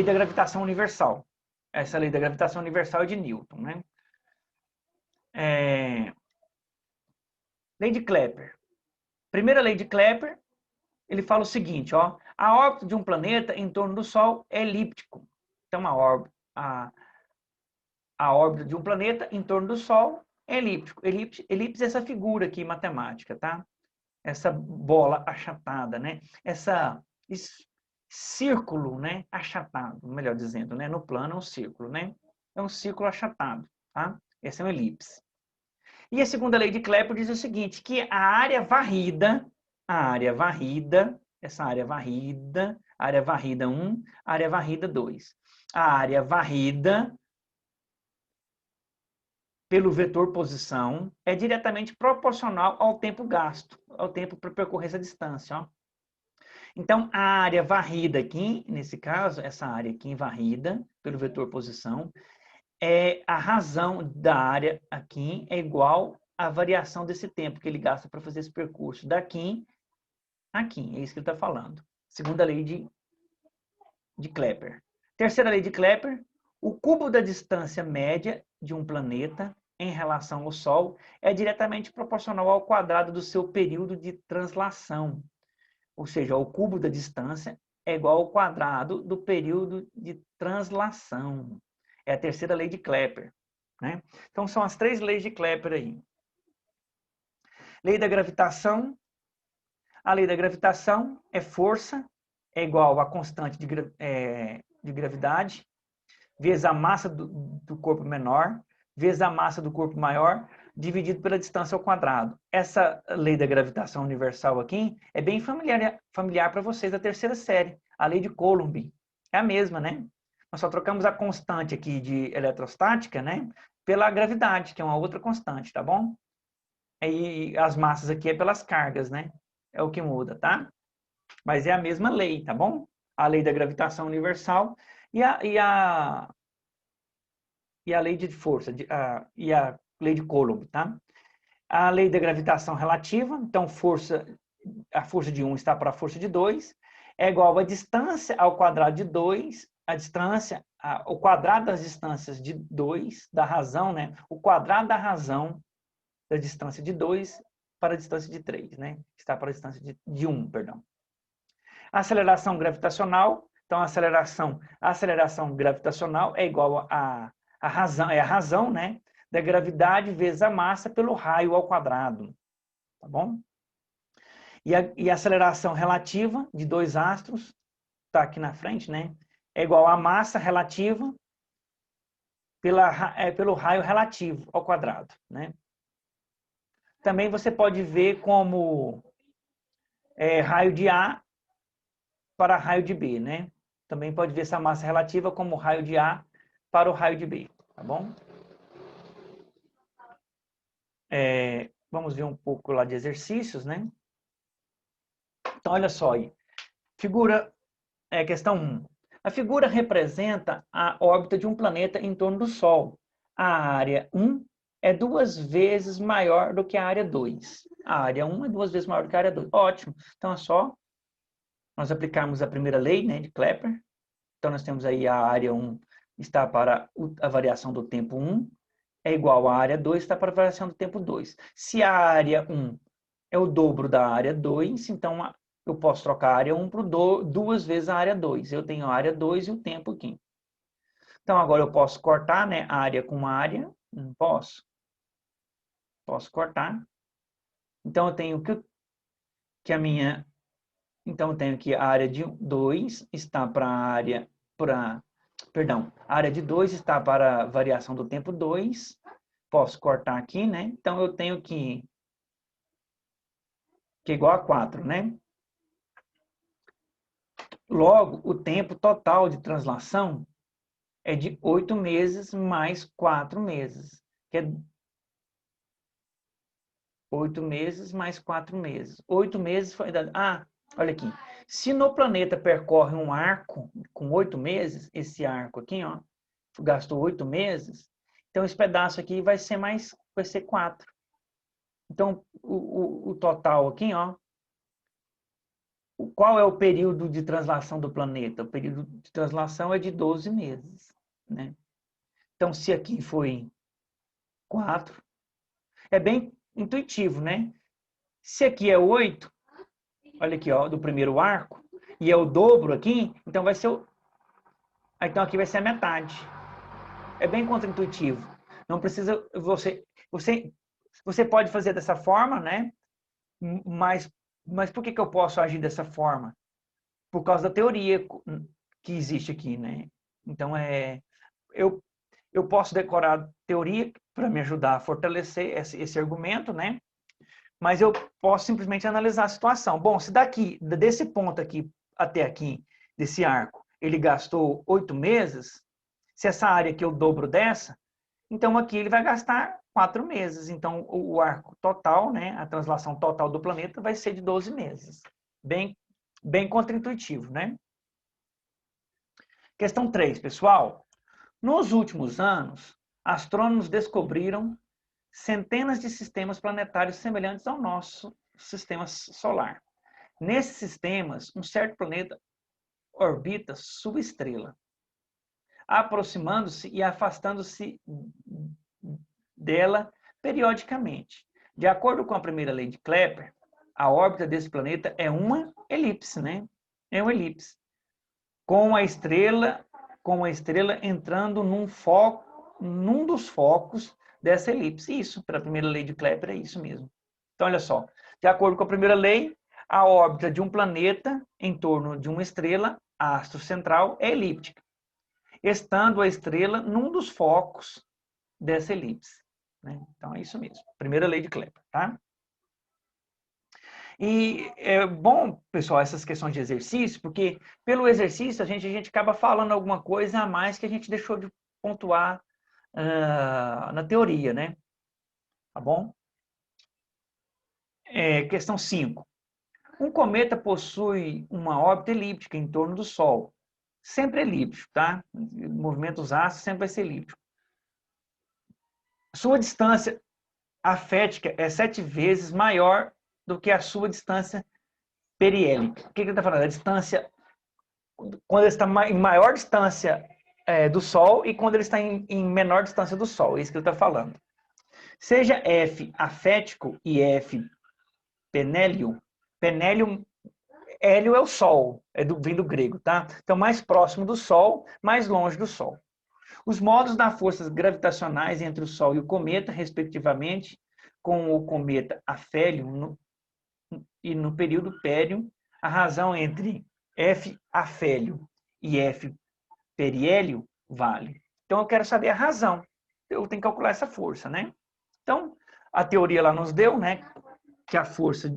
da gravitação universal. Essa lei da gravitação universal é de Newton, né? Lei de Kepler. Primeira lei de Kepler, ele fala o seguinte, ó, a órbita de um planeta em torno do Sol é elíptico. Então, a órbita de um planeta em torno do Sol é elíptico. Elipse é essa figura aqui matemática, tá? Essa bola achatada, né? Esse círculo, né? Achatado, melhor dizendo, né? No plano é um círculo, né? É um círculo achatado, tá? Essa é uma elipse. E a segunda lei de Kepler diz o seguinte, que a área varrida, essa área varrida 1, área varrida 2. A área varrida pelo vetor posição é diretamente proporcional ao tempo gasto, ao tempo para percorrer essa distância. Ó. Então, a área varrida aqui, nesse caso, essa área aqui varrida pelo vetor posição, a razão da área aqui é igual à variação desse tempo que ele gasta para fazer esse percurso daqui a aqui. É isso que ele está falando. Segunda lei de Kepler. Terceira lei de Kepler, o cubo da distância média de um planeta em relação ao Sol é diretamente proporcional ao quadrado do seu período de translação. Ou seja, o cubo da distância é igual ao quadrado do período de translação. É a terceira lei de Kepler. Né? Então, são as três leis de Kepler aí. Lei da gravitação. A lei da gravitação é força, é igual a constante de gravidade, vezes a massa do corpo menor, vezes a massa do corpo maior, dividido pela distância ao quadrado. Essa lei da gravitação universal aqui é bem familiar para vocês da terceira série, a lei de Coulomb. É a mesma, né? Nós só trocamos a constante aqui de eletrostática, né, pela gravidade, que é uma outra constante, tá bom? E as massas aqui é pelas cargas, né? É o que muda, tá? Mas é a mesma lei, tá bom? A lei da gravitação universal e a lei de força, e a lei de Coulomb, tá? A lei da gravitação relativa, então a força de 1 está para a força de 2, é igual a distância ao quadrado de 2, a distância, o quadrado das distâncias de 2, da razão, né? O quadrado da razão da distância de 2 para a distância de 3, né? Está para a distância de 1, perdão. A aceleração gravitacional, então a aceleração gravitacional é igual a razão, né, da gravidade vezes a massa pelo raio ao quadrado, tá bom? E a aceleração relativa de dois astros, tá aqui na frente, né, é igual a massa relativa pelo raio relativo ao quadrado, né? Também você pode ver como raio de A para raio de B, né? Também pode ver essa massa relativa como raio de A para o raio de B, tá bom? Vamos ver um pouco lá de exercícios, né? Então, olha só aí. Questão 1. A figura representa a órbita de um planeta em torno do Sol. A área 1 é 2 vezes maior do que a área 2. A área 1 é 2 vezes maior do que a área 2. Ótimo. Então, é só nós aplicarmos a primeira lei, né, de Kepler. Então, nós temos aí a área 1 está para a variação do tempo 1, é igual à área 2, está para a variação do tempo 2. Se a área 1 é o dobro da área 2, então eu posso trocar a área 1 por 2 vezes a área 2. Eu tenho a área 2 e o tempo aqui. Então, agora eu posso cortar, né, a área com a área? Não posso. Posso cortar. Então, eu tenho que a minha... Então, eu tenho que a área de 2 está para a área... Perdão, a área de 2 está para a variação do tempo 2. Posso cortar aqui, né? Então, eu tenho que é igual a 4, né? Logo, o tempo total de translação é de 8 meses mais 4 meses. Que é 8 meses mais 4 meses. 8 meses foi dado... olha aqui. Se no planeta percorre um arco com 8 meses, esse arco aqui, ó, gastou 8 meses, então esse pedaço aqui vai ser 4. Então, o total aqui, ó, qual é o período de translação do planeta? O período de translação é de 12 meses, né? Então, se aqui foi 4, é bem intuitivo, né? Se aqui é 8, olha aqui, ó, do primeiro arco, e é o dobro aqui, então vai ser então aqui vai ser a metade. É bem contraintuitivo. Não precisa você pode fazer dessa forma, né? Mas por que eu posso agir dessa forma? Por causa da teoria que existe aqui, né? Então, eu posso decorar teoria para me ajudar a fortalecer esse argumento, né? Mas eu posso simplesmente analisar a situação. Bom, se desse ponto aqui até aqui, desse arco, ele gastou 8 meses, se essa área aqui eu dobro dessa, então aqui ele vai gastar 4 meses. Então, o arco total, né, a translação total do planeta vai ser de 12 meses. Bem contraintuitivo, né? Questão 3, pessoal. Nos últimos anos, astrônomos descobriram centenas de sistemas planetários semelhantes ao nosso sistema solar. Nesses sistemas, um certo planeta orbita sua estrela, aproximando-se e afastando-se dela periodicamente. De acordo com a primeira lei de Kepler, a órbita desse planeta é uma elipse, né? É uma elipse. Com a estrela entrando num dos focos dessa elipse. Isso, pela primeira lei de Kepler, é isso mesmo. Então, olha só, de acordo com a primeira lei, a órbita de um planeta em torno de uma estrela, astro central, é elíptica, estando a estrela num dos focos dessa elipse. Né? Então, é isso mesmo. Primeira lei de Kepler, tá? E é bom, pessoal, essas questões de exercício, porque pelo exercício a gente acaba falando alguma coisa a mais que a gente deixou de pontuar na teoria, né? Tá bom? Questão 5. Um cometa possui uma órbita elíptica em torno do Sol. Sempre elíptico, tá? O movimento dos astros sempre vai ser elíptico. Sua distância afética é 7 vezes maior do que a sua distância perihélica. O que ele está falando? A distância, quando ele está em maior distância do Sol e quando ele está em menor distância do Sol. É isso que ele está falando. Seja F afético e F penélio. Penélio, hélio é o Sol, vem do grego, tá? Então, mais próximo do Sol, mais longe do Sol. Os modos das forças gravitacionais entre o Sol e o cometa, respectivamente, com o cometa afélio e no período pério, a razão entre F afélio e F periélio vale. Então, eu quero saber a razão. Eu tenho que calcular essa força, né? Então, a teoria lá nos deu, né, que a força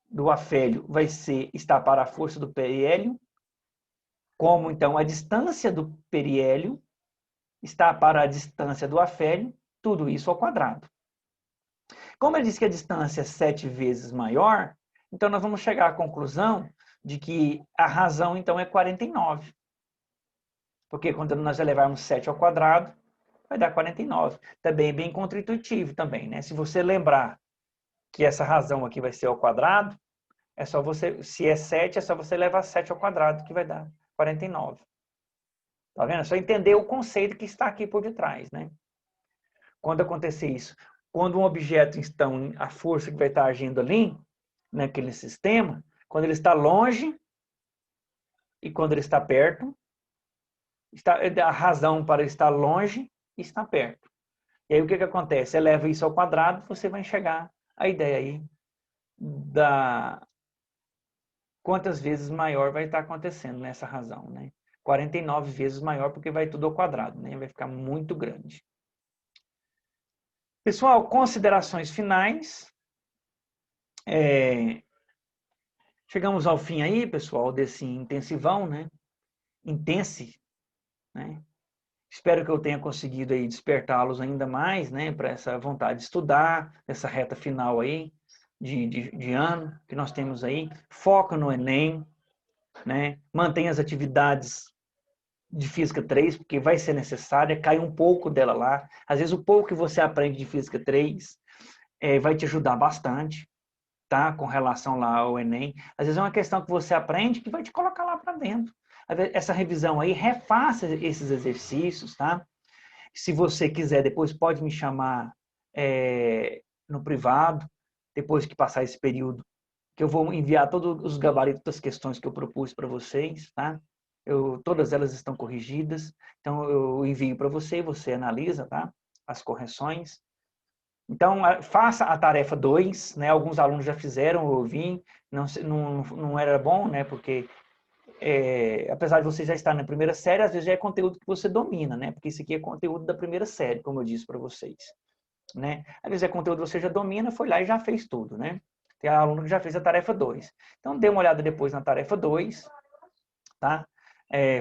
do afélio vai estar para a força do periélio, como então a distância do periélio está para a distância do afélio, tudo isso ao quadrado. Como ele diz que a distância é 7 vezes maior, então nós vamos chegar à conclusão de que a razão então é 49. Porque quando nós elevarmos 7 ao quadrado, vai dar 49. Também é bem contraintuitivo também, né? Se você lembrar que essa razão aqui vai ser ao quadrado, é só você, se é 7, é só você levar 7 ao quadrado, que vai dar 49. Tá vendo? É só entender o conceito que está aqui por detrás, né? Quando acontecer isso, quando um objeto está, a força que vai estar agindo ali, naquele sistema, quando ele está longe e quando ele está perto, a razão para estar longe e estar perto. E aí o que acontece? Eleva isso ao quadrado, você vai enxergar a ideia aí da quantas vezes maior vai estar acontecendo nessa razão, né? 49 vezes maior, porque vai tudo ao quadrado, né? Vai ficar muito grande. Pessoal, considerações finais. Chegamos ao fim aí, pessoal, desse intensivão, né? Intense, né? Espero que eu tenha conseguido aí despertá-los ainda mais, né? Para essa vontade de estudar, essa reta final aí de ano que nós temos aí. Foca no Enem, né? Mantenha as atividades de Física 3, porque vai ser necessária, cai um pouco dela lá. Às vezes o pouco que você aprende de Física 3 vai te ajudar bastante, tá? Com relação lá ao Enem. Às vezes é uma questão que você aprende que vai te colocar lá para dentro. Essa revisão aí, refaça esses exercícios, tá? Se você quiser, depois pode me chamar no privado, depois que passar esse período, que eu vou enviar todos os gabaritos das questões que eu propus para vocês, tá? Todas elas estão corrigidas, então eu envio para você, você analisa, tá? As correções. Então, faça a tarefa 2, né? Alguns alunos já fizeram, eu vi, não era bom, né? Porque, apesar de você já estar na primeira série, às vezes já é conteúdo que você domina, né? Porque isso aqui é conteúdo da primeira série, como eu disse para vocês, né? Às vezes é conteúdo que você já domina, foi lá e já fez tudo, né? Tem aluno que já fez a tarefa 2. Então, dê uma olhada depois na tarefa 2, tá?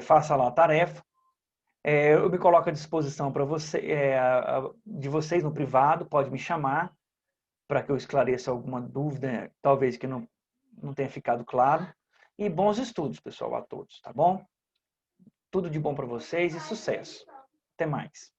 Faça lá a tarefa. Eu me coloco à disposição para você, de vocês no privado, pode me chamar para que eu esclareça alguma dúvida, talvez que não tenha ficado claro. E bons estudos, pessoal, a todos, tá bom? Tudo de bom para vocês e sucesso. Até mais.